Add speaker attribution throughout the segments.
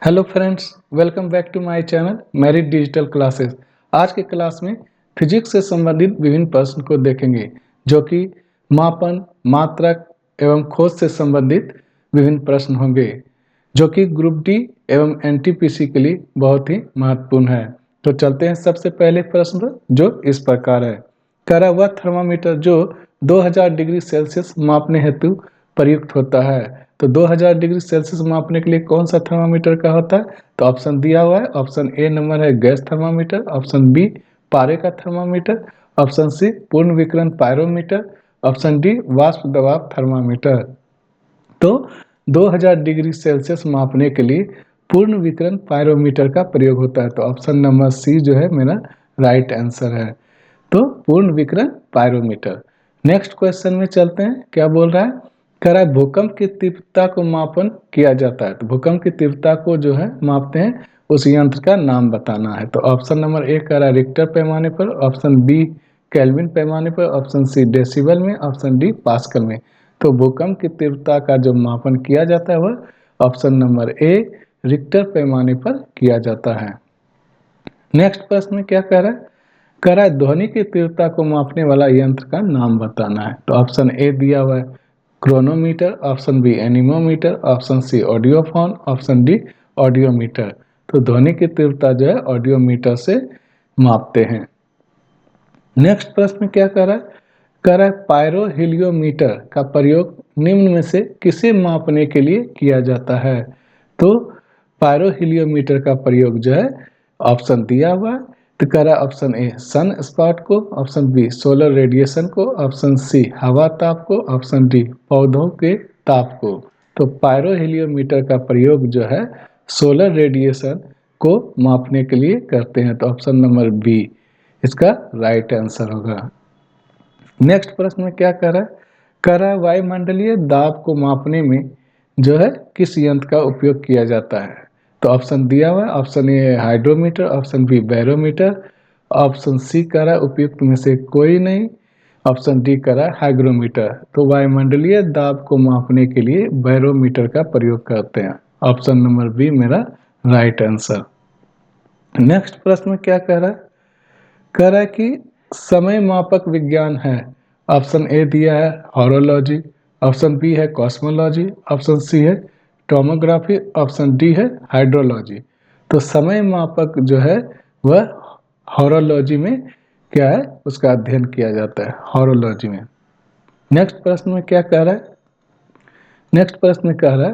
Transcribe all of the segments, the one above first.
Speaker 1: Hello friends, welcome back to my channel merit digital classes. आज के class में physics से संबंधित विभिन्न प्रश्न को देखेंगे जो कि मापन, मात्रक एवं खोज से संबंधित विभिन्न प्रश्न होंगे जो कि ग्रुप डी एवं एनटीपीसी के लिए बहुत ही महत्वपूर्ण है। तो चलते हैं सबसे पहले प्रश्न पर, जो इस प्रकार है। कह रहा वह थर्मामीटर जो 2000 डिग्री सेल्सियस मापने हेतु प्रयुक्त होता है। तो 2000 डिग्री सेल्सियस मापने के लिए कौन सा थर्मामीटर का होता है? तो ऑप्शन दिया हुआ है। ऑप्शन ए नंबर है गैस थर्मामीटर, ऑप्शन बी पारे का थर्मामीटर, ऑप्शन सी पूर्ण विकिरण पायरोमीटर, ऑप्शन डी वाष्प दबाव थर्मामीटर। तो 2000 डिग्री सेल्सियस मापने के लिए पूर्ण विकिरण पायरोमीटर का प्रयोग होता है। तो ऑप्शन नंबर सी जो है मेरा राइट आंसर है। तो पूर्ण विकिरण पायरोमीटर। नेक्स्ट क्वेश्चन में चलते हैं। क्या बोल रहा है? कह रहा है भूकंप की तीव्रता को मापन किया जाता है। तो भूकंप की तीव्रता को जो है मापते हैं, उस यंत्र का नाम बताना है। तो ऑप्शन नंबर ए कह रहा है रिक्टर पैमाने पर, ऑप्शन बी केल्विन पैमाने पर, ऑप्शन सी डेसिबल में, ऑप्शन डी पास्कल में। तो भूकंप की तीव्रता का जो मापन किया जाता है वह ऑप्शन नंबर ए रिक्टर पैमाने पर किया जाता है। नेक्स्ट प्रश्न में क्या कह रहा है? कह रहा है ध्वनि की तीव्रता को मापने वाला यंत्र का नाम बताना है। तो ऑप्शन ए दिया हुआ है chronometer, option B anemometer, option C audiophone, option D audiometer. तो ध्वनि की तीव्रता जो है ऑडियोमीटर से मापते हैं। नेक्स्ट प्रश्न में क्या कह रहा है? कह रहा है पायरोहीलियोमीटर का प्रयोग निम्न में से किसे मापने के लिए किया जाता है? तो पायरोहीलियोमीटर का प्रयोग जो है ऑप्शन दिया हुआ है। तो कह रहा है ऑप्शन ए सन स्पॉट को, ऑप्शन बी सोलर रेडिएशन को, ऑप्शन सी हवा ताप को, ऑप्शन डी पौधों के ताप को। तो पायरोहीलियोमीटर का प्रयोग जो है सोलर रेडिएशन को मापने के लिए करते हैं। तो ऑप्शन नंबर बी इसका राइट आंसर होगा। नेक्स्ट प्रश्न में क्या कह रहा है? कह रहा है वायुमंडलीय दाब को मापने में जो है किस यंत्र का उपयोग किया जाता है? तो ऑप्शन दिया हुआ है। Option A hydrometer, option B barometer, option C कह रहा है उपयुक्त में से कोई नहीं, ऑप्शन डी कह रहा है हाइग्रोमीटर। तो वायुमंडलीय दाब को मापने के लिए बैरोमीटर का प्रयोग करते हैं। ऑप्शन नंबर बी मेरा राइट आंसर। नेक्स्ट प्रश्न में क्या कह रहा है? कह रहा है कि समय मापक विज्ञान है। ऑप्शन ए दिया है हॉरोलॉजी, ऑप्शन बी है कॉस्मोलॉजी, ऑप्शन सी है टोमोग्राफी, ऑप्शन डी है हाइड्रोलॉजी। तो समय मापक जो है वह हॉरोलॉजी में क्या है, उसका अध्ययन किया जाता है हॉरोलॉजी में। नेक्स्ट प्रश्न में क्या कह रहा है? नेक्स्ट प्रश्न में कह रहा है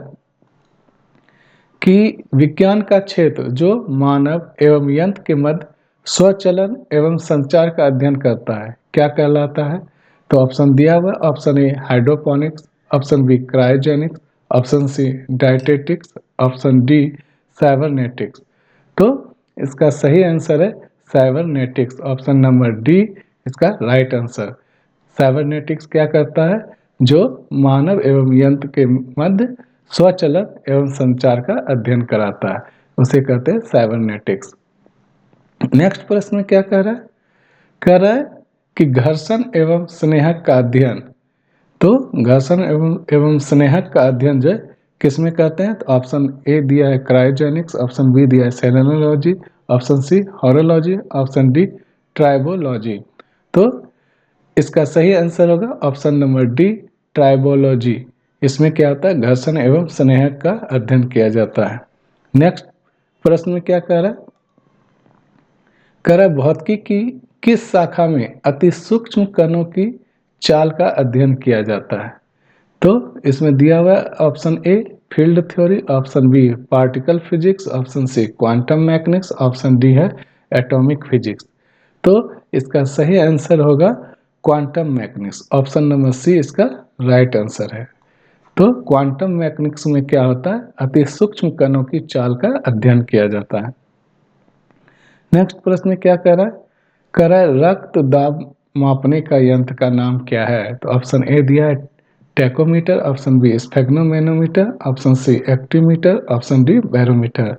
Speaker 1: कि विज्ञान का क्षेत्र जो मानव एवं यंत्र के मध्य स्वचलन एवं संचार का अध्ययन करता है क्या कहलाता है? तो ऑप्शन दिया हुआ है। Option A hydroponics, option B cryogenics, option C dietetics, option D cybernetics. तो इसका सही आंसर है साइबरनेटिक्स। ऑप्शन नंबर डी इसका राइट आंसर। साइबरनेटिक्स क्या करता है? जो मानव एवं यंत्र के मध्य स्वचलन एवं संचार का अध्ययन कराता है, उसे कहते हैं साइबरनेटिक्स। नेक्स्ट प्रश्न में क्या कह रहा है? कह रहा है कि घर्षण एवं स्नेहक का अध्ययन। तो घर्षण एवं स्नेहक का अध्ययन जो है किसमें करते हैं? तो ऑप्शन ए दिया है क्रायोजेनिक्स, ऑप्शन बी दिया है selenology, option C horology, option D tribology. तो इसका सही आंसर होगा ऑप्शन नंबर डी ट्राइबोलॉजी। इसमें क्या होता है? घर्षण एवं स्नेहक का अध्ययन किया जाता है। नेक्स्ट प्रश्न में क्या कह रहा है? कह रहा है भौतिकी की किस शाखा में अति सूक्ष्म कणों की चाल का अध्ययन किया जाता है? तो इसमें दिया हुआ है option A field theory, option B particle physics, option C quantum mechanics, option D है एटॉमिक फिजिक्स। तो इसका सही आंसर होगा quantum mechanics. Option number C इसका राइट आंसर है। तो क्वांटम मैकेनिक्स में क्या होता है? अति सूक्ष्म कणों की चाल का अध्ययन किया जाता है। नेक्स्ट प्रश्न में क्या कह रहा है? कह रहा है रक्त दाब मापने का यंत्र का नाम क्या है? तो ऑप्शन ए दिया है tachometer, option B sphygmomanometer, option C actimeter, option D barometer.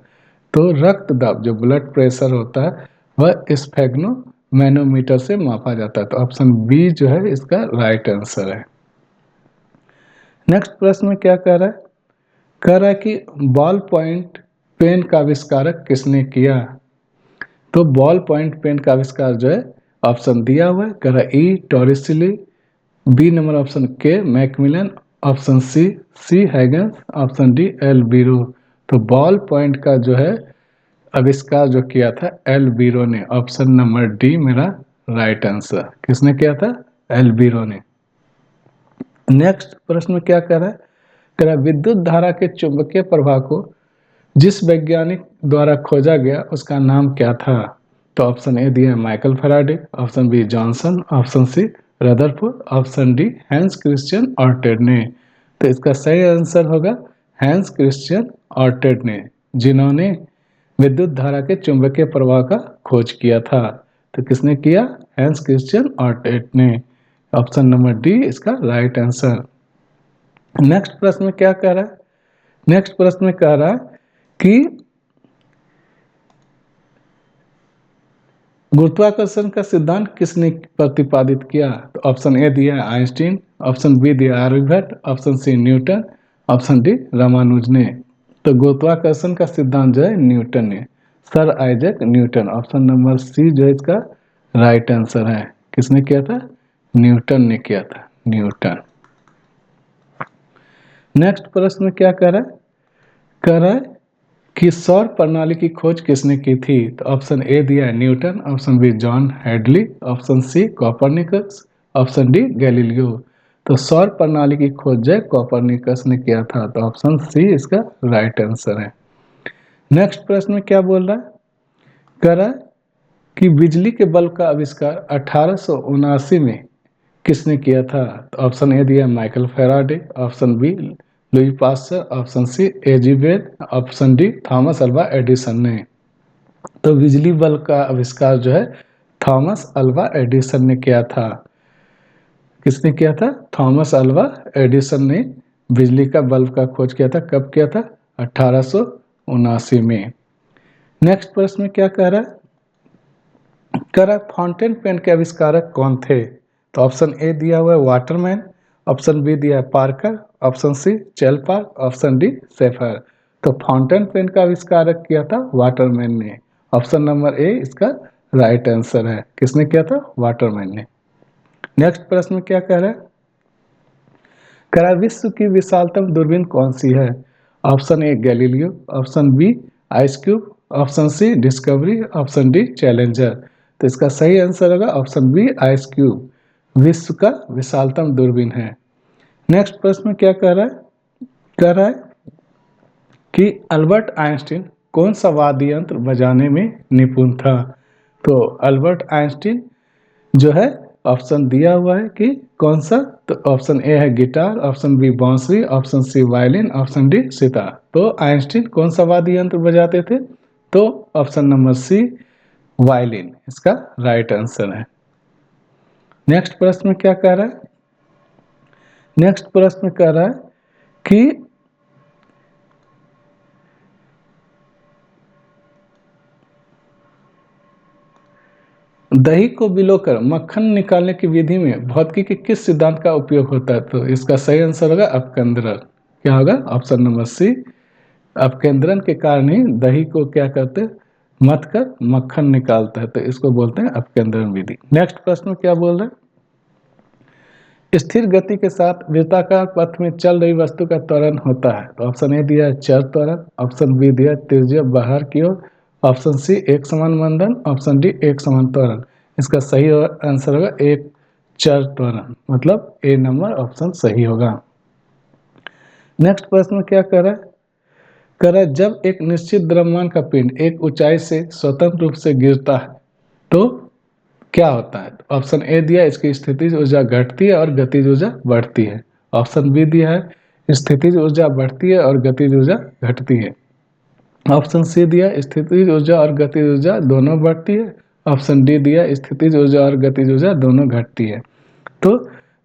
Speaker 1: तो रक्त दाब जो ब्लड प्रेशर होता है वह स्फेग्नोमेनोमीटर से मापा जाता है। तो ऑप्शन बी जो है इसका राइट आंसर है। नेक्स्ट प्रश्न में क्या कह रहा है? कह रहा है कि बॉल पॉइंट पेन का आविष्कारक किसने किया? तो बॉल पॉइंट पेन का आविष्कार जो है ऑप्शन दिया हुआ है, कह रहा E Torricelli, B number option K Macmillan, option C Huygens, option D L Biro. तो बॉल पॉइंट का जो है आविष्कार जो किया था एल बीरो ने। ऑप्शन नंबर डी मेरा राइट आंसर। किसने किया था? एल बीरो ने। नेक्स्ट प्रश्न में क्या कह रहा है? कह रहा है विद्युत धारा के चुंबकीय प्रवाह को जिस वैज्ञानिक द्वारा खोजा गया उसका नाम क्या था? तो ऑप्शन ए दिया है Michael Faraday, option B Johnson, option C Rutherford, option D Hans Christian Oersted ने। तो इसका सही आंसर होगा हैंस क्रिश्चियन ऑर्टेड ने, जिन्होंने विद्युत धारा के चुंबकीय प्रवाह का खोज किया था। तो किसने किया? हैंस क्रिश्चियन ऑर्टेड ने। ऑप्शन नंबर डी इसका राइट आंसर। नेक्स्ट प्रश्न में क्या कह रहा है? नेक्स्ट प्रश्न में कह रहा है कि गुरुत्वाकर्षण का सिद्धांत किसने प्रतिपादित किया? तो ऑप्शन ए दिया है आइंस्टीन, ऑप्शन बी दिया Aryabhata, option C Newton, option D Ramanuja ने। तो गुरुत्वाकर्षण का सिद्धांत जो है न्यूटन ने, sir Isaac Newton. Option number C जो है इसका राइट आंसर है। किसने किया था? न्यूटन ने किया था, न्यूटन। नेक्स्ट प्रश्न में क्या कह रहा है? कह रहा है कि सौर प्रणाली की खोज किसने की थी? तो ऑप्शन ए दिया है Newton, option B John Hadley, option C Copernicus, option D Galileo. तो सौर प्रणाली की खोज जो है कोपरनिकस ने किया था। तो ऑप्शन सी इसका राइट आंसर है। नेक्स्ट प्रश्न में क्या बोल रहा है? कह रहा है कि बिजली के बल्ब का आविष्कार 1879 में किसने किया था? तो ऑप्शन ए दिया Michael Faraday, option B Louis Pasteur, option C A G Bell, option D Thomas Alva Edison ने। तो बिजली बल्ब का आविष्कार जो है थॉमस अल्वा एडिसन ने किया था। किसने किया था? थॉमस अल्वा एडिसन ने बिजली का बल्ब का खोज किया था। कब किया था? 1879 में। नेक्स्ट प्रश्न में क्या कह रहा है? कह रहा है फाउंटेन पेन के आविष्कारक कौन थे? तो ऑप्शन ए दिया हुआ है वाटरमैन, ऑप्शन बी दिया है Parker, option C Chelpark, option D Sheaffer. तो फाउंटेन पेन का आविष्कारक किया था वाटरमैन ने। ऑप्शन नंबर ए इसका राइट आंसर है। किसने किया था? वाटरमैन ने। नेक्स्ट प्रश्न में क्या कह रहा है? कह रहा है विश्व की विशालतम दूरबीन कौन सी है? Option A Galileo, option B Ice Cube, option C Discovery, option D Challenger. तो इसका सही आंसर होगा ऑप्शन बी आइस क्यूब, विश्व का विशालतम दूरबीन है। नेक्स्ट प्रश्न में क्या कह रहा है? कह रहा है कि अल्बर्ट आइंस्टीन कौन सा वाद्य यंत्र बजाने में निपुण था? तो अल्बर्ट आइंस्टीन जो है ऑप्शन दिया हुआ है कि कौन सा? तो ऑप्शन ए है गिटार, ऑप्शन बी बांसुरी, option C violin, option D sitar. तो आइंस्टीन कौन सा वाद्य यंत्र बजाते थे? तो ऑप्शन नंबर सी वायलिन इसका राइट आंसर है। नेक्स्ट प्रश्न में क्या कह रहा है? नेक्स्ट प्रश्न में कह रहा है कि दही को भिगोकर मक्खन निकालने की विधि में भौतिकी के किस सिद्धांत का उपयोग होता है? तो इसका सही आंसर होगा अपकेंद्रण। क्या होगा? ऑप्शन नंबर सी अपकेंद्रण के कारण ही दही को क्या करते हैं? मथ कर मक्खन निकालता है। तो इसको बोलते हैं अपकेंद्रण विधि। नेक्स्ट प्रश्न क्या बोल रहे हैं? स्थिर गति के साथ वृत्ताकार पथ में चल रही वस्तु का त्वरण होता है। तो ऑप्शन ए दिया है चर त्वरण, ऑप्शन बी दिया त्रिज्या बाहर की ओर, ऑप्शन सी एक समान मंदन, ऑप्शन डी एक समान त्वरण। इसका सही आंसर होगा एक चर त्वरण, मतलब ए नंबर ऑप्शन सही होगा। नेक्स्ट प्रश्न क्या कर रहा है? कह रहा है जब एक निश्चित द्रव्यमान का पिंड एक ऊंचाई से स्वतंत्र रूप से गिरता है तो क्या होता है? ऑप्शन ए दिया इसकी स्थितिज ऊर्जा घटती है और गतिज ऊर्जा बढ़ती है। ऑप्शन बी दिया है स्थितिज ऊर्जा बढ़ती है और गतिज ऊर्जा घटती है। ऑप्शन सी दिया स्थितिज ऊर्जा और गतिज ऊर्जा दोनों बढ़ती है। ऑप्शन डी दिया स्थितिज ऊर्जा और गतिज ऊर्जा दोनों घटती है। तो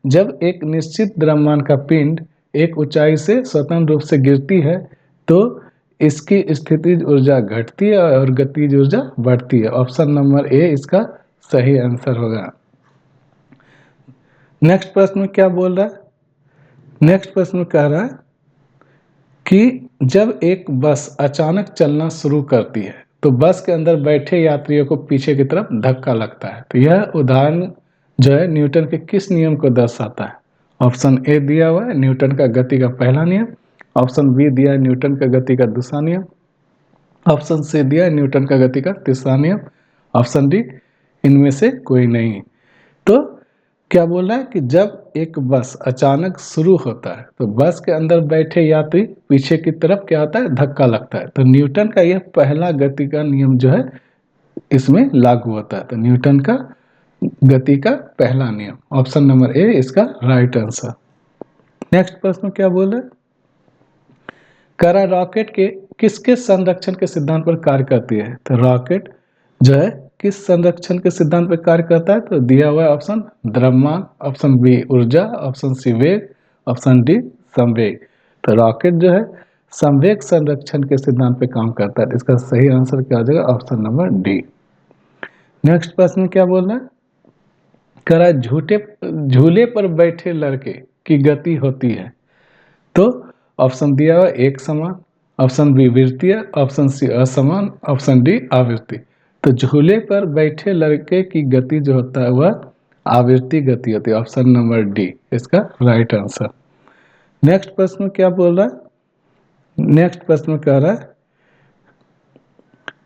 Speaker 1: जब एक निश्चित द्रव्यमान का पिंड एक ऊंचाई से स्वतंत्र रूप से गिरती है तो इसकी स्थितिज ऊर्जा घटती है और गतिज ऊर्जा बढ़ती है। ऑप्शन नंबर ए इसका सही आंसर होगा। नेक्स्ट प्रश्न में क्या बोल रहा है? नेक्स्ट प्रश्न में कह रहा है कि जब एक बस अचानक चलना शुरू करती है तो बस के अंदर बैठे यात्रियों को पीछे की तरफ धक्का लगता है। तो यह उदाहरण जो है न्यूटन के किस नियम को दर्शाता है? ऑप्शन ए दिया हुआ है न्यूटन का गति का पहला नियम, ऑप्शन बी दिया है न्यूटन का गति का दूसरा नियम, ऑप्शन सी दिया है न्यूटन का गति का तीसरा नियम, ऑप्शन डी इनमें से कोई नहीं। तो क्या बोल रहा है कि जब एक बस अचानक शुरू होता है तो बस के अंदर बैठे यात्री पीछे की तरफ क्या होता है? धक्का लगता है। तो न्यूटन का यह पहला गति का नियम जो है इसमें लागू होता है। तो न्यूटन का गति का पहला नियम, ऑप्शन नंबर ए इसका राइट आंसर। नेक्स्ट प्रश्न क्या बोल रहे हैं? करा रॉकेट के किसके संरक्षण के सिद्धांत पर कार्य करती है? तो रॉकेट जो है किस संरक्षण के सिद्धांत पर कार्य करता है? तो दिया हुआ है ऑप्शन द्रव्यमान, ऑप्शन बी ऊर्जा, ऑप्शन सी वेग, ऑप्शन डी संवेग। तो रॉकेट जो है संवेग संरक्षण के सिद्धांत पे काम करता है। इसका सही आंसर क्या हो जाएगा? Option number D. नेक्स्ट प्रश्न क्या बोल रहा है? करा झूले पर बैठे लड़के की गति होती है। तो ऑप्शन दिया हुआ एक समान, ऑप्शन बी वृत्तीय, ऑप्शन सी असमान, ऑप्शन डी आवृत्ति। तो झूले पर बैठे लड़के की गति जो होता है वह आवृत्ति गति होती है, ऑप्शन नंबर डी इसका राइट आंसर। नेक्स्ट प्रश्न क्या बोल रहा है? नेक्स्ट प्रश्न कह रहा है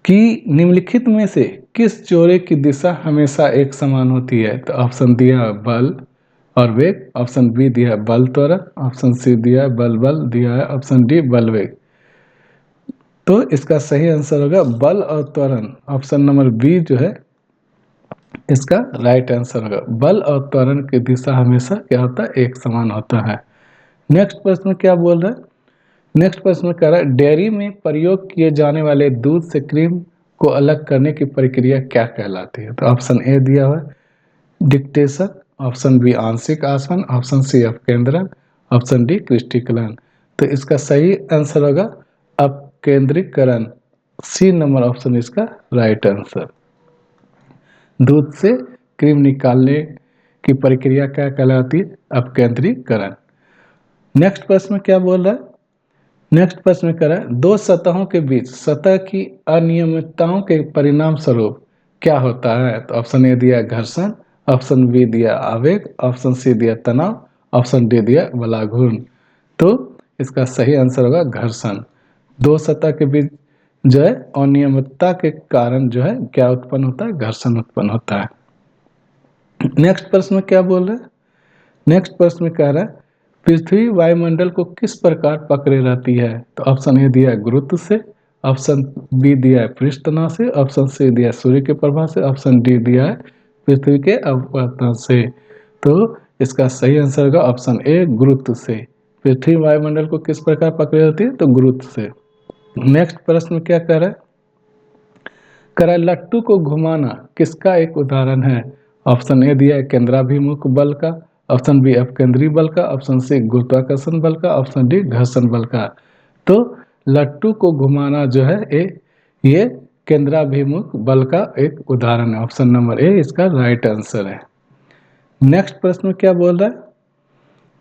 Speaker 1: कि निम्नलिखित में से किस जोड़े की दिशा हमेशा एक समान होती है? तो ऑप्शन दिया बल और वेग, ऑप्शन बी दिया है बल त्वरण, ऑप्शन सी दिया है बल बल, दिया है ऑप्शन डी बल वेग। तो इसका सही आंसर होगा बल और त्वरण, ऑप्शन नंबर बी जो है इसका राइट आंसर होगा। बल और त्वरण की दिशा हमेशा क्या होता है? एक समान होता है। नेक्स्ट प्रश्न क्या बोल रहा है? नेक्स्ट प्रश्न कह रहा है डेयरी में प्रयोग किए जाने वाले दूध से क्रीम को अलग करने की प्रक्रिया क्या कहलाती है? तो ऑप्शन ए दिया हुआ है डिक्टेशन, ऑप्शन बी आंशिक आसवन, ऑप्शन सी अपकेंद्रण, ऑप्शन डी क्रिस्टलीकरण। तो इसका सही आंसर होगा अपकेंद्रीकरण, सी नंबर ऑप्शन इसका राइट आंसर। दूध से क्रीम निकालने की प्रक्रिया क्या कहलाती है? अपकेंद्रीकरण। नेक्स्ट प्रश्न क्या बोल रहा है? नेक्स्ट प्रश्न कह रहा है दो सतहों के बीच सतह की अनियमितताओं के परिणाम स्वरूप क्या होता है? तो ऑप्शन ए दिया घर्षण, ऑप्शन बी दिया आवेग, ऑप्शन सी दिया तनाव, ऑप्शन डी दिया बलाघूर्ण। तो इसका सही आंसर होगा घर्षण। दो सतह के बीच जो है अनियमितता के कारण जो है क्या उत्पन्न होता है? घर्षण उत्पन्न होता है। नेक्स्ट प्रश्न क्या बोल रहे हैं? नेक्स्ट प्रश्न कह रहा है पृथ्वी वायुमंडल को किस प्रकार पकड़े रहती है? तो ऑप्शन ए दिया है गुरुत्व से, ऑप्शन बी दिया है पृष्ठ तनाव से, ऑप्शन सी दिया है सूर्य के प्रभाव से, ऑप्शन डी दिया है पृथ्वी के अपवर्तन से। तो इसका सही आंसर होगा ऑप्शन ए गुरुत्व से। पृथ्वी वायुमंडल को किस प्रकार पकड़े रहती है? तो गुरुत्व से। नेक्स्ट प्रश्न क्या कह रहा है? कह रहा है लट्टू को घुमाना किसका एक उदाहरण है? ऑप्शन ए दिया है केंद्राभिमुख बल का, ऑप्शन बी अपकेंद्री बल का, ऑप्शन सी गुरुत्वाकर्षण बल का, ऑप्शन डी घर्षण बल का। तो लट्टू को घुमाना जो है ये केंद्राभिमुख बल का एक उदाहरण है, ऑप्शन नंबर ए इसका राइट आंसर है। नेक्स्ट प्रश्न क्या बोल रहा है?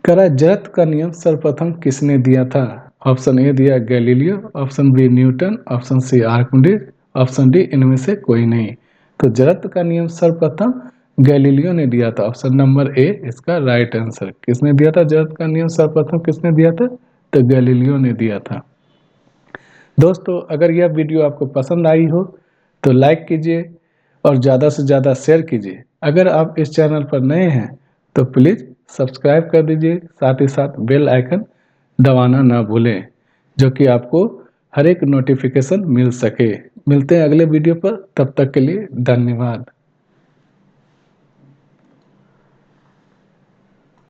Speaker 1: कह रहा है जड़त्व का नियम सर्वप्रथम किसने दिया था? ऑप्शन ए दिया Galileo, option B Newton, option C Archimedes, option D इनमें से कोई नहीं। तो जड़त्व का नियम सर्वप्रथम गैलीलियो ने दिया था, ऑप्शन नंबर ए इसका राइट आंसर। किसने दिया था जड़त्व का नियम सर्वप्रथम? किसने दिया था? तो गैलीलियो ने दिया था। दोस्तों अगर यह वीडियो आपको पसंद आई हो तो लाइक कीजिए और ज़्यादा से ज़्यादा शेयर कीजिए। अगर आप इस चैनल पर नए हैं तो प्लीज़ सब्सक्राइब कर दीजिए, साथ ही साथ बेल आइकन दबाना ना भूलें, जो कि आपको हर एक नोटिफिकेशन मिल सके। मिलते हैं अगले वीडियो पर, तब तक के लिए धन्यवाद।